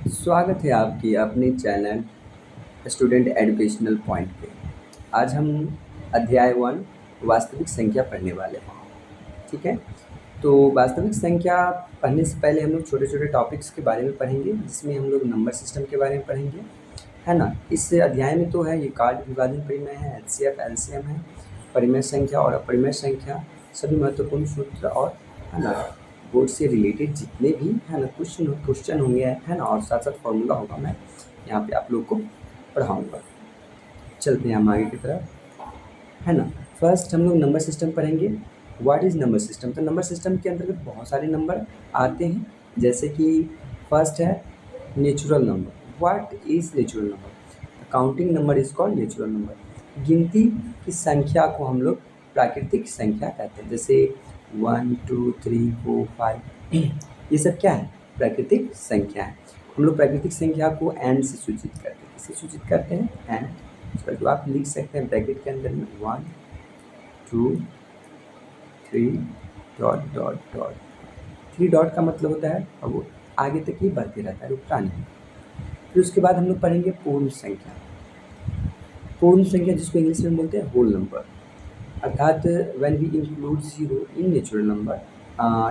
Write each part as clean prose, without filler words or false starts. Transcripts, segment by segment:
स्वागत है आपकी अपने चैनल स्टूडेंट एजुकेशनल पॉइंट पे। आज हम अध्याय 1 वास्तविक संख्या पढ़ने वाले हैं। ठीक है, तो वास्तविक संख्या पढ़ने से पहले हम लोग छोटे छोटे टॉपिक्स के बारे में पढ़ेंगे, जिसमें हम लोग नंबर सिस्टम के बारे में पढ़ेंगे, है ना। इस अध्याय में तो है ये कार्ड विभाजन परिमेय है, एचसीएफ एलसीएम है, परिमेय संख्या और अपरिमेय संख्या, सभी महत्वपूर्ण सूत्र और, है ना, बोर्ड से रिलेटेड जितने भी, है ना, क्वेश्चन होंगे, है ना, और साथ साथ फॉर्मूला होगा, मैं यहाँ पे आप लोग को पढ़ाऊँगा। चलते हैं हम आगे की तरफ, है ना। फर्स्ट हम लोग नंबर सिस्टम पढ़ेंगे। What is number system? तो नंबर सिस्टम के अंतर्गत बहुत सारे नंबर आते हैं, जैसे कि फर्स्ट है natural number. What is natural number? Counting number is called natural number. गिनती की संख्या को हम लोग प्राकृतिक संख्या कहते हैं, जैसे 1 2 3 4 5 ये सब क्या है? प्राकृतिक संख्या है। हम लोग प्राकृतिक संख्या को एन से सूचित करते हैं। किससे सूचित करते हैं? एन। तो आप लिख सकते हैं ब्रैकेट के अंदर में 1 2 3 डॉट डॉट डॉट। 3 डॉट का मतलब होता है और वो आगे तक ही बढ़ते रहता है, रुकता नहीं। फिर उसके बाद हम लोग पढ़ेंगे पूर्ण संख्या। पूर्ण संख्या जिसको इंग्लिश में बोलते हैं होल नंबर, अर्थात when we include zero in natural number.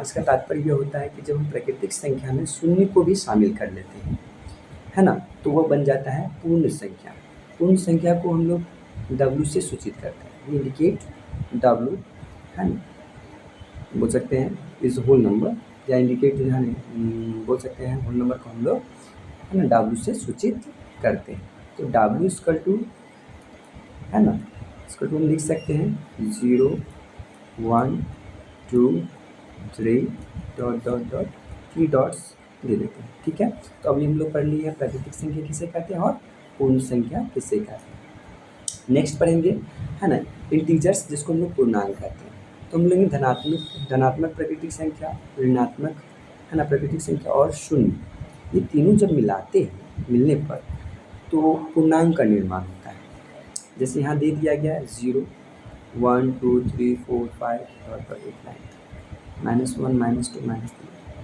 इसका तात्पर्य यह होता है कि जब हम प्राकृतिक संख्या में शून्य को भी शामिल कर लेते हैं, है ना, तो वह बन जाता है पूर्ण संख्या। पूर्ण संख्या को हम लोग W से सूचित करते हैं, इंडिकेट W, है ना, बोल सकते हैं इज होल नंबर, या इंडिकेट जो है बोल सकते हैं होल नंबर को हम लोग, है ना, W से सूचित करते हैं। तो W इक्वल टू, है ना, इसको हम लिख सकते हैं 0 1 2 3 डॉट डॉट डॉट, 3 डॉट्स दे देते हैं। ठीक है, तो अभी हम लोग पढ़ लिए प्राकृतिक संख्या किसे कहते हैं और पूर्ण संख्या किसे कहते हैं। नेक्स्ट पढ़ेंगे, है ना, इंटीजर्स जिसको हम लोग पूर्णांक कहते हैं। तो हम लेंगे धनात्मक प्राकृतिक संख्या, ऋणात्मक, है ना, प्राकृतिक संख्या और शून्य। ये तीनों जब मिलने पर तो पूर्णांक का निर्माण होता है। जैसे यहाँ दे दिया गया है 0 1 2 3 4 5 dot dot -1 -2 -3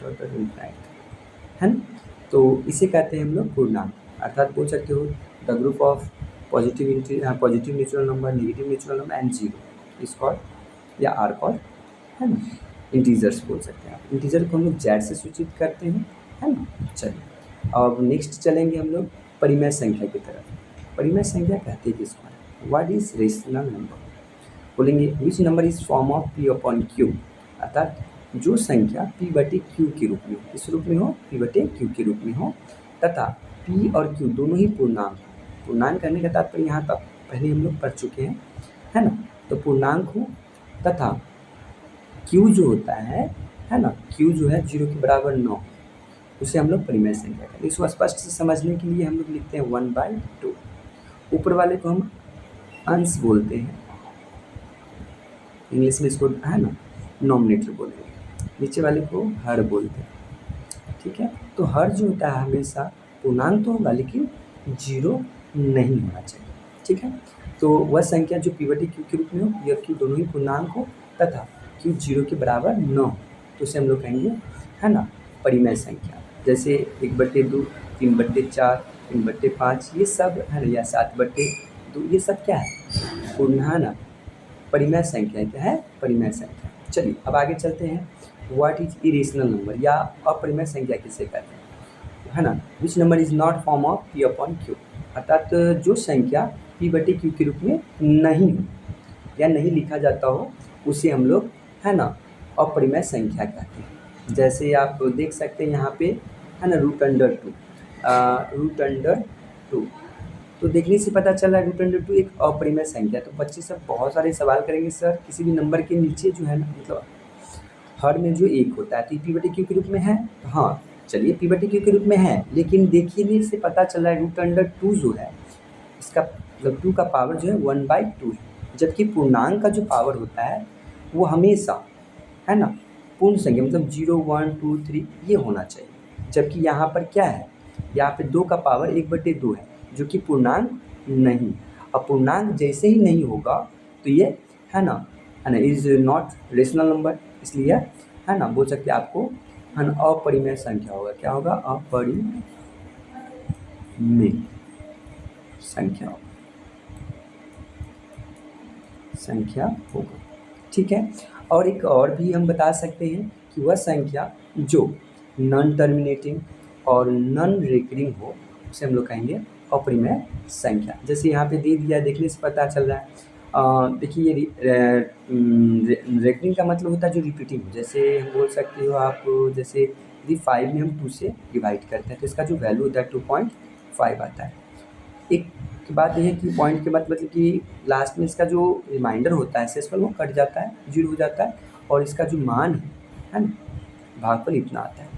dot dot infinite, है ना। तो इसे कहते हैं हम लोग पूर्णांक, अर्थात बोल सकते हो the group of positive natural number, negative natural number and zero is called या आर कॉल्ड, है ना, इंटीजर्स बोल सकते हैं आप। इंटीजर को हम लोग जेड से सूचित करते हैं, है ना। चलिए अब नेक्स्ट चलेंगे हम लोग परिमेय संख्या की तरफ। परिमेय संख्या कहते हैं किसको? What is rational number? बोलेंगे which number is form of P upon Q, अर्थात जो संख्या p बटे q के रूप में हो, किस रूप में हो? p बटे q के रूप में हो, तथा p और q दोनों ही पूर्णांक। पूर्णांक करने का तात्पर्य यहाँ तक पहले हम लोग पढ़ चुके हैं, है ना। तो पूर्णांक हो तथा q जो होता है ना, q जो है 0 के बराबर 9, उसे हम लोग परिमेय संख्या कहते हैं। इसको स्पष्ट से समझने के लिए हम लोग लिखते हैं 1/2। ऊपर वाले को हम अंश बोलते हैं, इंग्लिश में इसको, है ना, नॉमिनेटर बोलेंगे। नीचे वाले को हर बोलते हैं। ठीक है, तो हर जो होता है हमेशा पूर्णांक तो होगा लेकिन 0 नहीं होना चाहिए। ठीक है, तो वह संख्या जो p बटे q के रूप में हो, p और q दोनों ही पूर्णांक हो तथा q 0 के बराबर न हो, तो उसे हम लोग कहेंगे, है ना, परिमेय संख्या। जैसे 1/2 3/4 3/5 ये सब, है ना, या 7/2 ये सब क्या है? पूर्ण, है ना, परिमेय संख्या। क्या है? परिमेय संख्या। चलिए अब आगे चलते हैं। व्हाट इज इरेशनल नंबर या अपरिमेय संख्या किसे कहते हैं, है ना। विच number is not form of p upon Q, अर्थात जो संख्या p बटे q के रूप में नहीं हो या नहीं लिखा जाता हो, उसे हम लोग, है ना, अपरिमेय संख्या कहते हैं। जैसे आप देख सकते हैं यहाँ पे, है ना, √2 तो देखने से पता चला √2 एक अपरिमेय संख्या। तो बच्चे सब बहुत सारे सवाल करेंगे, सर किसी भी नंबर के नीचे जो है ना, मतलब हर में जो एक होता है तो p बटे q के रूप में है। तो हाँ, चलिए p बटे q के रूप में है, लेकिन देखने से पता चला √2 जो है, इसका मतलब 2 का पावर जो है 1/2 है, जबकि पूर्णांक का जो पावर होता है वो हमेशा, है ना, पूर्ण संख्या मतलब 0 1 2 3 ये होना चाहिए। जबकि यहाँ पर क्या है, यहाँ पे 2 का पावर 1/2 है, जो कि पूर्णांक नहीं। अब पूर्णांक जैसे ही नहीं होगा तो ये, है ना, इज नॉट रेशनल नंबर, इसलिए, है ना, बोल सकते हैं आपको, है ना, अपरिमेय संख्या होगा। क्या होगा? अपरिमेय में संख्या संख्या होगा। ठीक है। और एक और भी हम बता सकते हैं कि वह संख्या जो नॉन टर्मिनेटिंग और नॉन रिकरिंग हो उसे हम लोग कहेंगे अपरिमेय संख्या। जैसे यहाँ पे दे दिया, देखने से पता चल रहा है। देखिए रिकरिंग का मतलब होता है जो रिपीटिंग हो। जैसे हम बोल सकते हो आप, जैसे यदि 5 में हम 2 से डिवाइड करते हैं तो इसका जो वैल्यू होता है 2.5 आता है। एक बात ये है कि पॉइंट के बाद मतलब कि लास्ट में इसका जो रिमाइंडर होता है शेषफल वो कट जाता है, 0 हो जाता है और इसका जो मान है ना भागफल इतना आता है।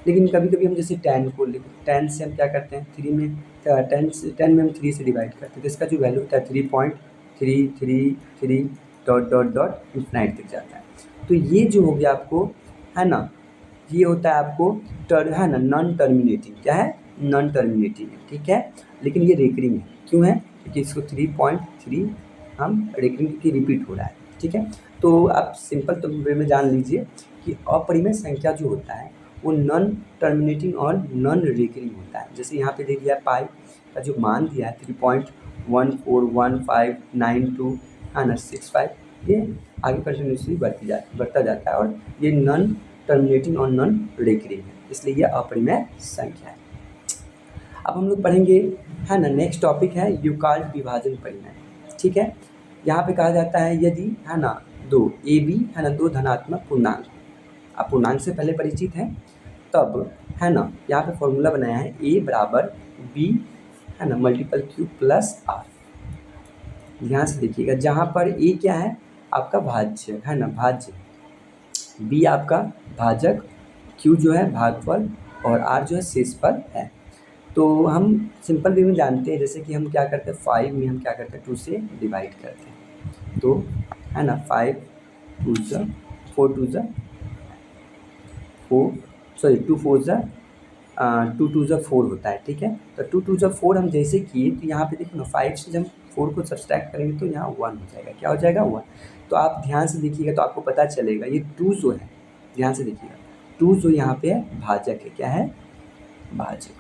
लेकिन कभी-कभी हम जैसे 10 को 10 से हम क्या करते हैं 3 में 10 में हम 3 से डिवाइड करते हैं तो इसका जो वैल्यू होता है 3.333 डॉट डॉट डॉट इन्फिनाइट तक जाता है। तो ये जो हो गया आपको है ना, ये होता है आपको है ना नॉन टर्मिनेटिंग। क्या है? नॉन टर्मिनेटिंग है। ठीक है। लेकिन ये रिकरिंग है। क्यों है? क्योंकि इसको 3.3 हम रिकरिंग की रिपीट हो रहा है। ठीक है। तो आप सिंपल तो वे में जान लीजिए कि अपरिमेय संख्या जो होता है वो नॉन टर्मिनेटिंग और नॉन रिकरिंग होता है। जैसे यहाँ पे दे दिया पाई का जो मान दिया है 3.141592 है ना 65, ये आगे कंटिन्यूसली बढ़ता जाता है और ये नॉन टर्मिनेटिंग और नॉन रिकरिंग है, इसलिए ये अपरिमेय संख्या है। अब हम लोग पढ़ेंगे है ना, नेक्स्ट टॉपिक है यूकाल्ड विभाजन परिमेय। ठीक है। यहाँ पे कहा जाता है यदि है ना दो ए बी है ना दो धनात्मक पूर्णांक, आप पूर्णांक से पहले परिचित हैं तब है ना यहाँ पे फॉर्मूला बनाया है ए बराबर बी है ना मल्टीपल क्यू प्लस आर। ध्यान से देखिएगा, जहाँ पर ए क्या है आपका भाज्य है ना भाज्य, बी आपका भाजक, क्यू जो है भागफल और आर जो है शेषफल है। तो हम सिंपल वे में जानते हैं, जैसे कि हम क्या करते हैं 5 में हम क्या करते हैं 2 से डिवाइड करते हैं तो है ना 5 2 ज़ा 4 2 ज़ा 4 सॉरी 2 4 ज़ा 2 2 ज़ा 4 होता है। ठीक है। तो 2 2 ज़ा 4 हम जैसे किए तो यहाँ पे देखो ना 5 से जब 4 को सब्सट्रैक्ट करेंगे तो यहाँ 1 हो जाएगा। क्या हो जाएगा? 1। तो आप ध्यान से देखिएगा तो आपको पता चलेगा ये 2 जो है, ध्यान से देखिएगा 2 जो यहाँ पे है भाजक है। क्या है? भाजक।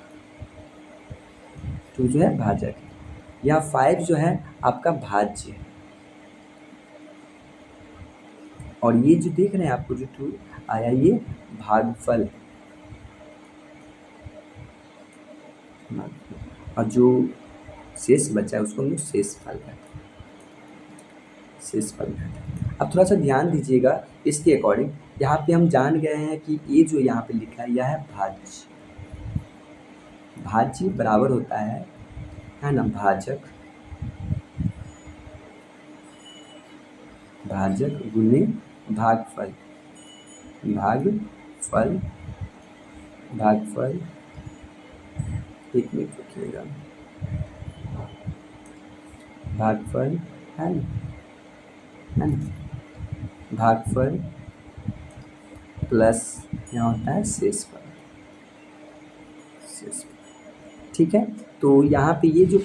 2 जो है भाजक है। यहाँ 5 जो है आपका भाज्य है और ये जो देख रहे हैं आपको जो 2 आया ये भागफल, और जो शेष बचा है उसको हम लोग शेषफल कहते हैं, शेषफल कहते हैं। अब थोड़ा सा ध्यान दीजिएगा इसके अकॉर्डिंग, यहाँ पे हम जान गए हैं कि ये जो यहाँ पे लिखा है यह है भाज्य। भाज्य बराबर होता है ना भाजक, भाजक गुने भागफल, भागफल भागफल एक मिनट रखिएगा, भागफल है ना भागफल प्लस यहाँ होता है शेषफल। ठीक है। तो यहाँ पे ये जो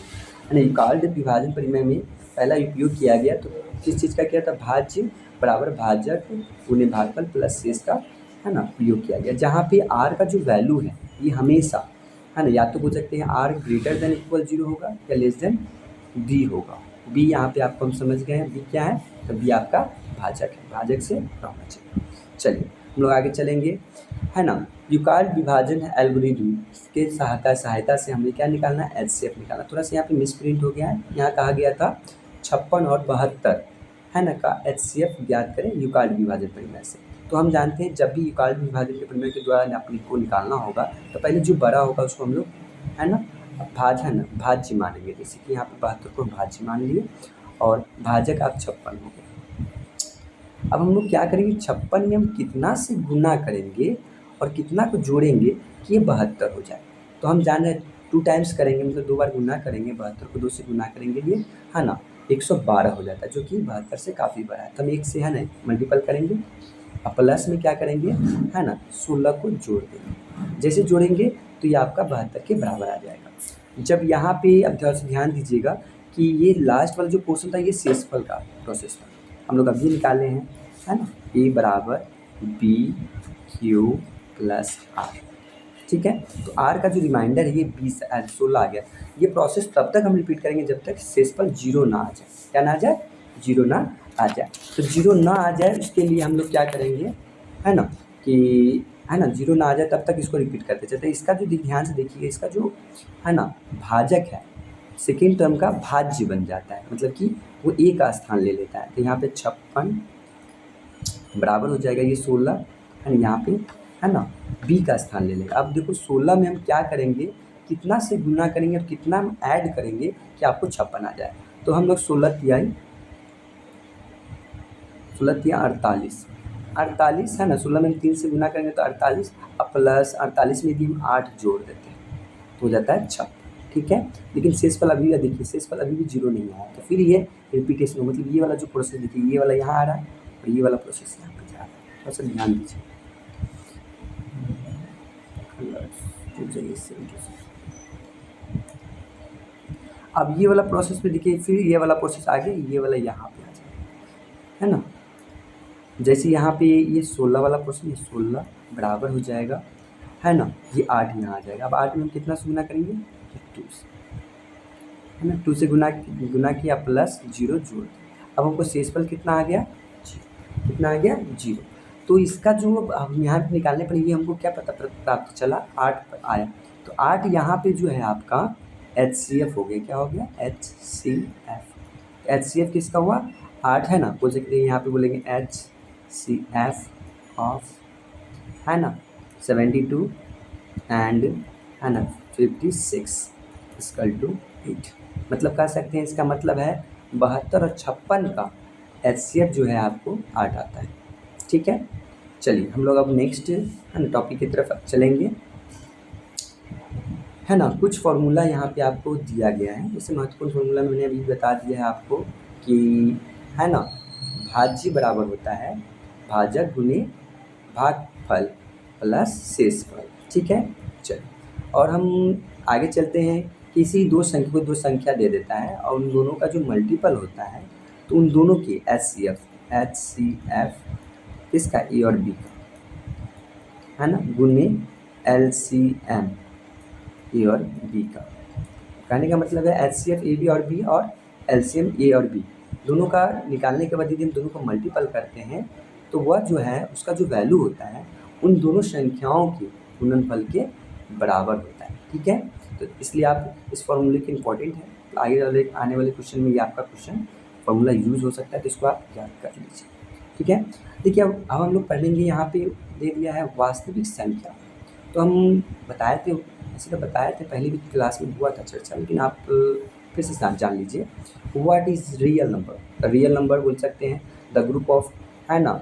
यूकाल्ड विभाजन परिमेय में पहला उपयोग किया गया तो किस चीज़ का किया था? भाज्य बराबर भाजक गुने भागफल प्लस शेष का है ना उपयोग किया गया। जहाँ पे आर का जो वैल्यू है ये हमेशा है ना या तो बोल सकते हैं आर ग्रेटर देन इक्वल 0 होगा या लेस देन बी होगा। बी यहाँ पे आपको हम समझ गए हैं बी क्या है, तो बी आपका भाजक है, भाजक से रहना चाहिए। चलिए हम लोग आगे चलेंगे है ना। यूकाल्ड विभाजन एल्गोरिथम के सहायता से हमें क्या निकालना है? एचसीएफ निकालना। थोड़ा सा यहाँ पे मिसप्रिंट हो गया है, यहाँ कहा गया था 56 और 72 है ना का एचसीएफ ज्ञात करें यूकाल्ड विभाजन परिमेय से। तो हम जानते हैं जब भी यूकाल्ड विभाजन के परिमेय के द्वारा अपने को निकालना होगा तो पहले जो बड़ा होगा उसको हम लोग है ना भाज्य मानेंगे। जैसे कि यहाँ पे 72 को भाज्य मान लिए और भाजक आप 56 हो गए। अब हम लोग क्या करेंगे 56 में हम कितना से गुना करेंगे और कितना को जोड़ेंगे कि ये 72 हो जाए। तो हम जान रहे हैं 2 टाइम्स करेंगे मतलब 2 बार गुना करेंगे, 72 को 2 से गुना करेंगे ये है ना 112 हो जाता है, जो कि 72 से काफ़ी बड़ा है। तो हम 1 से है ना मल्टीपल करेंगे और प्लस में क्या करेंगे है ना 16 को जोड़ देंगे। जैसे जोड़ेंगे तो ये आपका 72 के बराबर आ जाएगा। जब यहाँ पे अब ध्यान दीजिएगा कि ये लास्ट वाला जो पोर्शन था ये शेषफल का प्रोसेस था, हम लोग अभी निकाले हैं है ना ए बराबर बी क्यू प्लस आर। ठीक है। तो आर का जो रिमाइंडर है ये 16 आ गया। ये प्रोसेस तब तक हम रिपीट करेंगे जब तक शेषफल 0 ना आ जाए। क्या ना आ जाए? 0 ना आ जाए। तो 0 ना आ जाए उसके लिए हम लोग क्या करेंगे, है ना, कि है ना 0 ना आ जाए तब तक इसको रिपीट करते चलते हैं। इसका जो ध्यान से देखिए, इसका जो है ना भाजक है, सेकेंड टर्म का भाज्य बन जाता है, मतलब कि वो ए का स्थान ले लेता है। तो यहाँ पे 56 बराबर हो जाएगा ये 16, है ना, यहाँ पे है ना बी का स्थान ले लेगा। अब देखो 16 में हम क्या करेंगे, कितना से गुना करेंगे और कितना हम ऐड करेंगे कि आपको 56 आ जाए। तो हम लोग 16 तिहाई 48, 48 है ना, 16 में हम 3 से गुना करेंगे तो 48, अब प्लस 48 में भी हम 8 जोड़ देते हैं तो हो जाता है 56। ठीक है। लेकिन शेषफल अभी भी देखिए, शेषफल अभी भी 0 नहीं आया। तो फिर ये रिपीटेशन, मतलब ये वाला जो प्रोसेस देखिए, ये वाला यहाँ आ रहा है और ये वाला प्रोसेस यहाँ पे जा रहा है। थोड़ा सा ध्यान दीजिए। अब ये वाला प्रोसेस में देखिए, फिर ये वाला प्रोसेस आ गया, ये वाला यहाँ पे आ जाएगा, है ना। जैसे यहाँ पे ये 16 वाला प्रोसेस, ये 16 बराबर हो जाएगा, है ना, ये 8 यहाँ आ जाएगा। अब 8 में हम कितना से गुना करेंगे, 2 से, है ना, 2 से गुना किया प्लस 0 जोड़ दिया। अब हमको शेषफल कितना आ गया, 0। कितना आ गया, 0। तो इसका जो हम यहाँ पे निकालने पर ये हमको क्या पता प्राप्त चला, 8 आया। तो 8 यहाँ पे जो है आपका HCF हो गया। क्या हो गया, HCF। HCF किसका हुआ, 8 है ना, बोल सकते हैं यहाँ पे बोलेंगे HCF ऑफ, है ना, 72 एंड, है ना, 56 इक्वल टू 8। मतलब कह सकते हैं, इसका मतलब है 72 और 56 का HCF जो है आपको 8 आता है। ठीक है। चलिए हम लोग अब नेक्स्ट, है ना, टॉपिक की तरफ चलेंगे, है ना। कुछ फार्मूला यहाँ पे आपको दिया गया है। जैसे महत्वपूर्ण फार्मूला मैंने अभी बता दिया है आपको कि, है ना, भाज्य बराबर होता है भाजक गुने भागफल प्लस शेषफल। ठीक है। चलिए और हम आगे चलते हैं। किसी दो संख्या को दो संख्या दे देता है और उन दोनों का जो मल्टीपल होता है, तो उन दोनों की HCF किसका, ए और बी का, है ना, गुने LCM ए और बी का। कहने का मतलब है HCF ए बी और बी और LCM ए और बी दोनों का निकालने के बाद यदि हम दोनों को मल्टीपल करते हैं तो वह जो है उसका जो वैल्यू होता है उन दोनों संख्याओं के गुणनफल के बराबर होता है। ठीक है। तो इसलिए आप इस फॉर्मूले के इम्पोर्टेंट है, आने वाले क्वेश्चन में ये आपका क्वेश्चन फॉर्मूला यूज़ हो सकता है, तो इसको आप याद कर लीजिए। ठीक है। देखिए अब हम लोग पढ़ेंगे, यहाँ पे दे दिया है वास्तविक संख्या। तो हम बताए थे, ऐसे तो बताए थे, पहले भी क्लास में हुआ था चर्चा, लेकिन आप फिर से जान लीजिए। What is real number. Real number बोल सकते हैं द ग्रुप ऑफ, है ना,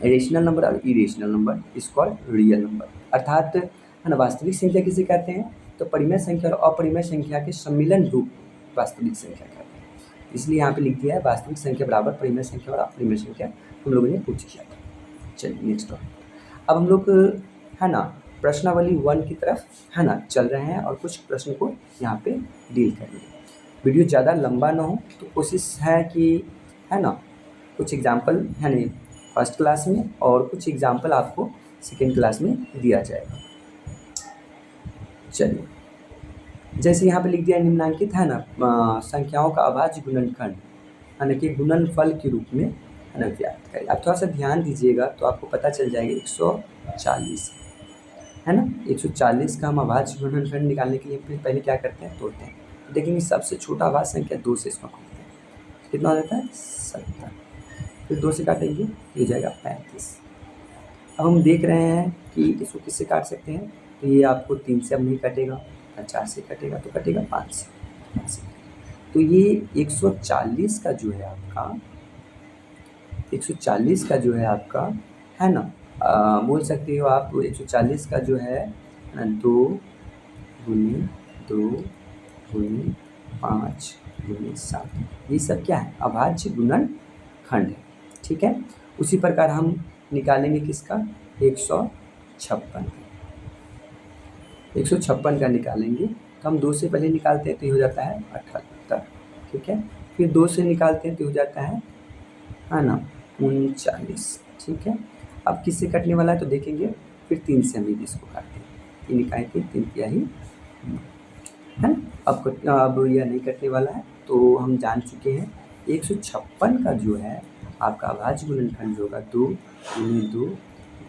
रेशनल नंबर और irrational number is called real number. अर्थात, है ना, वास्तविक संख्या किसे कहते हैं, तो परिमेय संख्या और अपरिमेय संख्या के सम्मिलन रूप वास्तविक संख्या कहते हैं। इसलिए यहाँ पे लिख दिया है वास्तविक संख्या बराबर परिमेय संख्या और अपरिमेय संख्या, हम लोगों ने पूछ किया था। चलिए नेक्स्ट टॉपिक। अब हम लोग, है ना, प्रश्नावली 1 की तरफ, है ना, चल रहे हैं और कुछ प्रश्न को यहाँ पे डील करेंगे। वीडियो ज़्यादा लंबा ना हो, तो कोशिश है कि, है ना, कुछ एग्जाम्पल, है ना, फर्स्ट क्लास में और कुछ एग्जाम्पल आपको सेकेंड क्लास में दिया जाएगा। चलिए जैसे यहाँ पे लिख दिया निम्नांकित, है ना, संख्याओं का अभाज्य गुणनखंड, है ना, कि गुणनफल के रूप में, है ना, व्यक्त करें। आप थोड़ा सा ध्यान दीजिएगा तो आपको पता चल जाएगा 140, है ना, 140 का हम अभाज्य गुणनखंड निकालने के लिए पहले क्या करते हैं, तोड़ते हैं। तो देखेंगे सबसे छोटा अभाज्य संख्या 2 से इसको काटते हैं, कितना हो जाता है 70, फिर 2 से काटेंगे ये हो जाएगा 35। अब हम देख रहे हैं कि इसको किससे काट सकते हैं, तो ये आपको 3 से अब नहीं कटेगा, 4 से कटेगा, तो कटेगा 5 से। तो ये 140 का जो है आपका, 140 का जो है आपका, है ना, बोल सकते हो आप 140 का जो है 2 गुने 2 गुने 5 गुने 7, ये सब क्या है, अभाज्य गुणनखंड है। ठीक है। उसी प्रकार हम निकालेंगे किसका, 156 का निकालेंगे। तो हम 2 से पहले निकालते हैं तो ये हो जाता है 78। ठीक है। फिर 2 से निकालते हैं तो हो जाता है ना 39। ठीक है। अब किससे कटने वाला है तो देखेंगे, फिर 3 से हम इसको काटते हैं, 3 इकाई 3, 3 तिहाई है ना। अब यह नहीं कटने वाला है, तो हम जान चुके हैं 156 का जो है आपका अभाज्य गुणनखंड जो होगा 2 गुने 2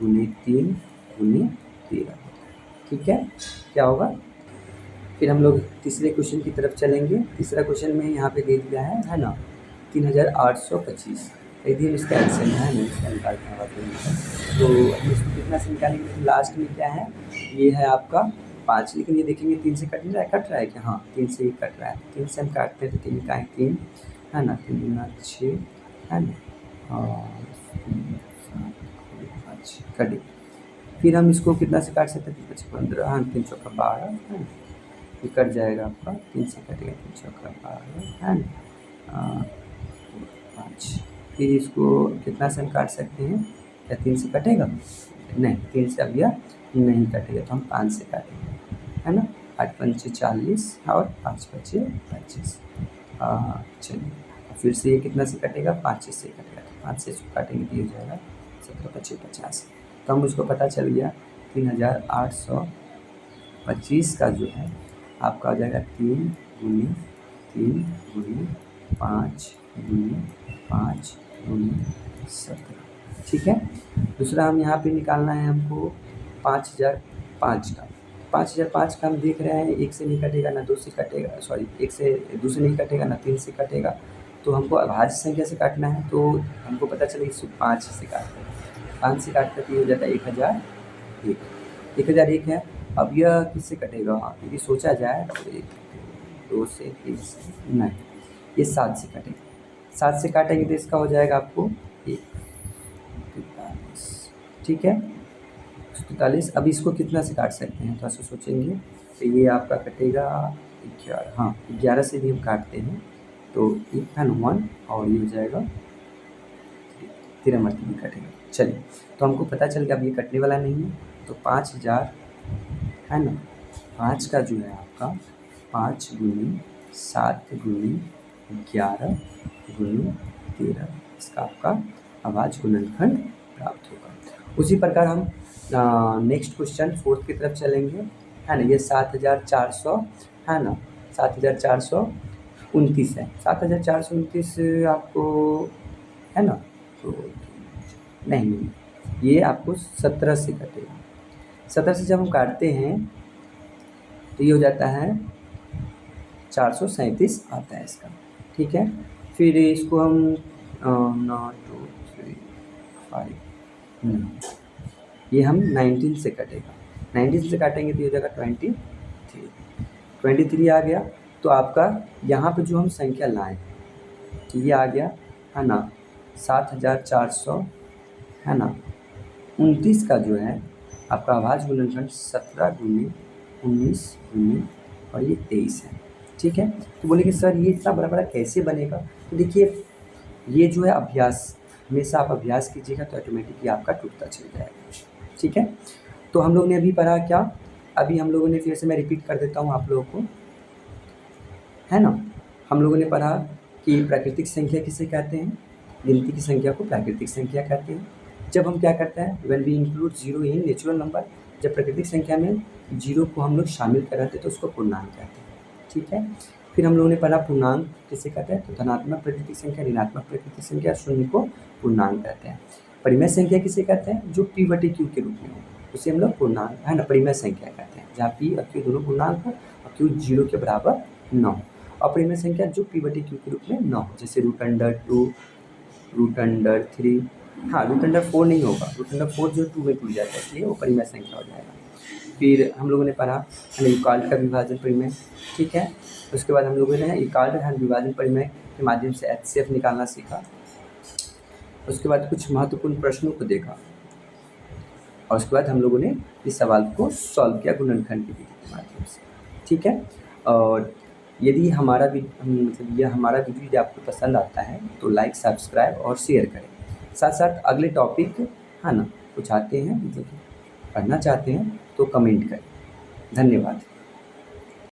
गुने 3 गुने 13। ठीक है, क्या होगा। फिर हम लोग तीसरे क्वेश्चन की तरफ चलेंगे। तीसरा क्वेश्चन में यहाँ पे दे दिया है ना 3825। यदि हम इसका एल्सियम है ना इसका निकालते हैं तो हम इसको कितना से निकालेंगे। तो लास्ट में क्या है, ये है आपका 5, लेकिन ये देखेंगे 3 से कट रहा है क्या। हाँ, 3 से ही कट रहा है। 3 से हम काटते हैं तो 3 इकाई 3 है ना, 3 गुना 6 है ना, और 5 कटे। फिर हम इसको कितना से काट सकते हैं, 15, हाँ 3 चौका 12 है ना, ये कट जाएगा आपका, 3 से कटेगा 3 चौका 12 है ना, 5। फिर इसको कितना से हम काट सकते हैं, क्या 3 से कटेगा, नहीं 3 से अब यह नहीं कटेगा, तो हम 5 से काटेंगे है ना। 8 पंचे 40 और 5 बचे 25। चलिए फिर से ये कितना से कटेगा, 5 से कटेगा, तो 5 से इसको काटेंगे तो ये हो जाएगा 17 25 50। तो हम उसको पता चल गया 3825 का जो है आपका हो जाएगा 3 गुने 3 गुने 5 गुने 5 गुने 17। ठीक है। दूसरा हम यहाँ पे निकालना है हमको 5005 का। 5005 का हम देख रहे हैं 1 से नहीं कटेगा ना 2 से कटेगा, सॉरी 1 से 2 से नहीं कटेगा ना 3 से कटेगा, तो हमको अभाज्य संख्या से काटना है। तो हमको पता चला इसको 5 से काटते हैं, 5 से काटते तो ये हो जाता है 1001। 1001 है। अब यह किससे कटेगा, यदि सोचा जाए तो 1 2 से 3 से नहीं, ये 7 से कटेगा। 7 से काटेंगे तो इसका हो जाएगा आपको 143। ठीक है, 43। अब इसको कितना से काट सकते हैं, तो ऐसे सोचेंगे तो ये आपका कटेगा 11, हाँ 11 से भी हम काटते हैं तो 1 1 और ये हो जाएगा 13 मरतबा भी कटेगा। चलिए, तो हमको पता चल गया अब ये कटने वाला नहीं है, तो 5000 है ना, 5 का जो है आपका 5 गुने 7 गुने 11 गुने 13, इसका आपका अभाज्य गुणनखंड प्राप्त होगा। उसी प्रकार हम नेक्स्ट क्वेश्चन 4th की तरफ चलेंगे है ना। ये 7400 है ना, 7429 है। 7429 आपको है ना, तो नहीं ये आपको 17 से कटेगा। 17 से जब हम काटते हैं तो ये हो जाता है 437 आता है इसका। ठीक है, फिर इसको हम 9 2 3 5 ये हम 19 से कटेगा। 19 से काटेंगे तो ये हो जाएगा 23 आ गया। तो आपका यहाँ पे जो हम संख्या लाएँ तो ये आ गया है ना 7400 है ना 29 का जो है आपका अभाज्य गुणनखंड 17 गुने 19 गुने और ये 23 है। ठीक है, तो बोले कि सर ये इतना बड़ा कैसे बनेगा। तो देखिए ये जो है अभ्यास, हमेशा आप अभ्यास कीजिएगा तो ऑटोमेटिकली आपका टूटता चल जाएगा। ठीक है, तो हम लोग ने अभी पढ़ा क्या, अभी हम लोगों ने फिर से मैं रिपीट कर देता हूँ आप लोगों को है ना। हम लोगों ने पढ़ा कि प्राकृतिक संख्या किसे कहते हैं, गिनती की संख्या को प्राकृतिक संख्या कहते हैं। जब हम क्या करते हैं, when we include zero in natural number, जब प्राकृतिक संख्या में जीरो को हम लोग शामिल कराते हैं तो उसको पूर्णांक कहते हैं। ठीक है, फिर हम लोगों ने पढ़ा पूर्णांक किसे कहते हैं, तो धनात्मक प्राकृतिक संख्या, ऋणात्मक प्राकृतिक संख्या, शून्य को पूर्णांक कहते हैं। परिमेय संख्या किसे कहते हैं, जो p/q के रूप में हो उसे हम लोग पूर्णांक है ना परिमेय संख्या कहते हैं, जहाँ p और q दोनों पूर्णांक हो और q 0 के बराबर न हो। अपरिमेय संख्या जो p/q के रूप में न हो, जैसे √2 √3, हाँ √4 नहीं होगा, √4 जो 2 में टूट जाता है इसलिए वो परिमेय संख्या हो जाएगा। फिर हम लोगों ने पढ़ा इक्वाल्ट का विभाजन परिमेय। ठीक है, उसके बाद हम लोगों ने इक्वाल्ट विभाजन परिमेय के माध्यम से HCF निकालना सीखा। उसके बाद कुछ महत्वपूर्ण प्रश्नों को देखा और उसके बाद हम लोगों ने इस सवाल को सॉल्व किया गुणनखंड की विधि के माध्यम से। ठीक है, और यदि हमारा मतलब यह हमारा वीडियो आपको पसंद आता है तो लाइक सब्सक्राइब और शेयर करें। साथ साथ अगले टॉपिक है ना कुछ आते हैं मतलब पढ़ना चाहते हैं तो कमेंट करें। धन्यवाद।